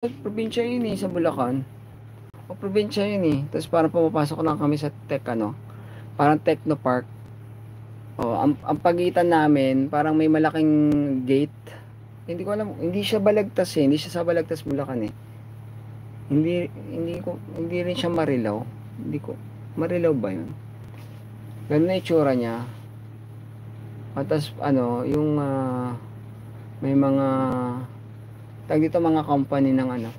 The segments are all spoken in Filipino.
probinsya yun eh, sa Bulacan. O probinsya yun eh. Tapos parang pumapasok lang kami sa tech ano, parang Technopark. O, ang pagitan namin, parang may malaking gate. Hindi ko alam, hindi siya Balagtas eh, hindi siya sa Balagtas Bulacan eh. Hindi rin siya Marilao. Hindi ko, Marilao ba yun? Ganun na itsura niya. At tas ano, yung may mga tag dito mga company ng ano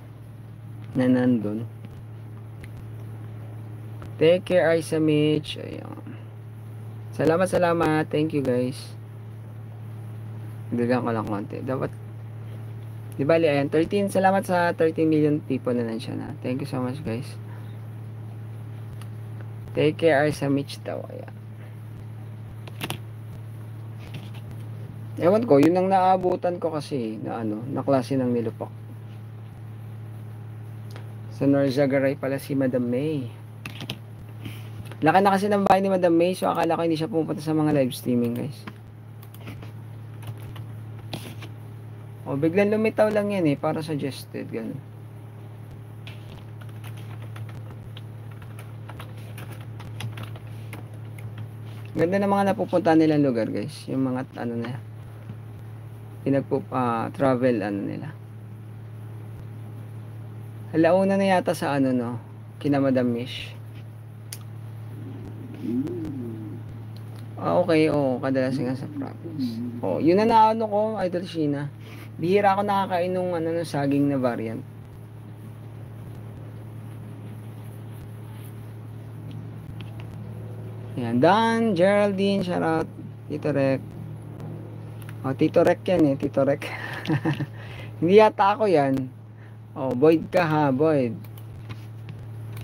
na nandun. Take care, Isa Mitch. Ayun. Salamat. Thank you guys. Dagdagan ko lang konti. Dapat di bali ayan, 13. Salamat sa 13 million people na nandiyan na. Thank you so much guys. Take care, Isa Mitch daw. Ayan. Ewan ko, yun ang naabutan ko kasi na ano, na klase ng nilupak. Sa Norzagaray pala si Madam May. Laki na kasi ng bahay ni Madam May, so akala ko hindi siya pumunta sa mga live streaming guys. O, biglang lumitaw lang yan eh, para suggested, ganun. Ganda ng mga napupunta nilang lugar guys, yung mga ano na travel ano nila. Halauna na yata sa ano no, kina Madam Mish. Okay, kadalasan nga sa province. Yun na naano ko, Idol Sheena. Bihira ako nakakain ng ano ng saging na variant. Ayan, Dan, Geraldine, shoutout, Tito Rek. Tito Rek yan eh, Tito Rek. Hindi yata ako yan. Boyd ka ha, Boyd.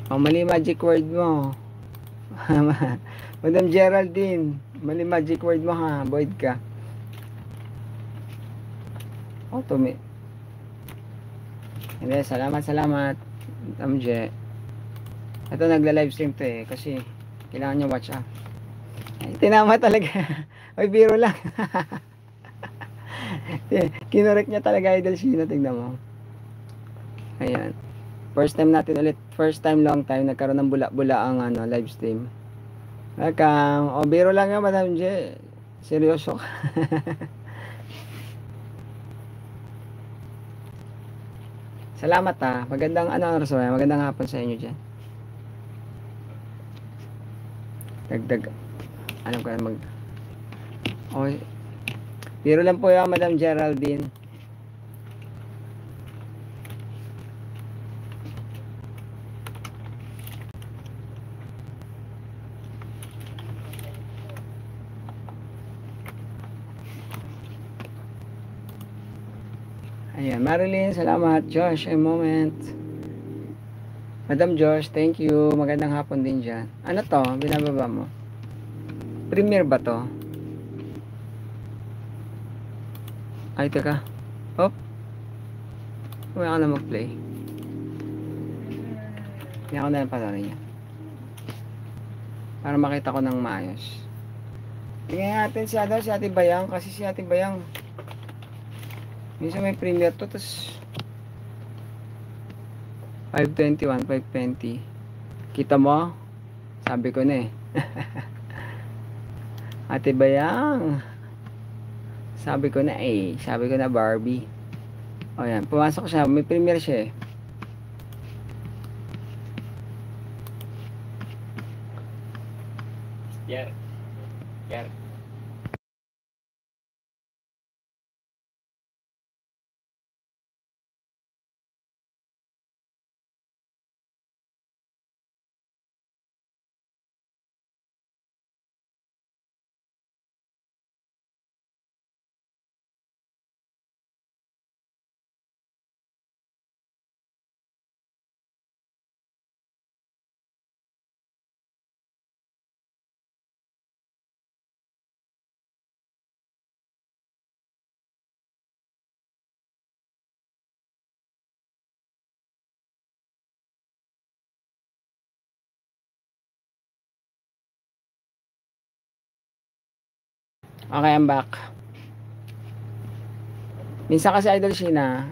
Mali magic word mo. Madam Geraldine, mali magic word mo ha, Boyd ka. Tumi. Hindi, salamat. Amje. Ito nagla-live stream to eh, kasi kailangan nyo watch Ay, tinama talaga. Ay, biro lang. Kinorek niya talaga, Idol Sheena, tignan mo. Ayan. First time long time nagkaroon ng bula-bula ang ano, live stream. Welcome. Biro lang yan, Madam J. Seryoso. Salamat Magandang magandang hapon sa inyo dyan. Dagdag. Alam ko na biro lang po yan, Madam Geraldine. Ayan, Marilyn, salamat. Josh, a moment. Madam Josh, thank you. Magandang hapon din dyan. Ano to? Binababa mo? Premiere ba to? Ay, teka. Kumaya ka na mag-play. Kaya ako na lang pala niya. Para makita ko ng maayos. Tingnan natin si Ate Bayang. Kasi si Ate Bayang minsan may premiere to, tapos 521, 520. Kita mo? Sabi ko na eh. Ate Bayang. Sabi ko na Barbie. Yan, pumasok siya. May premiere siya eh. Yer. Okay, I'm back. Minsan kasi Idol Sheena,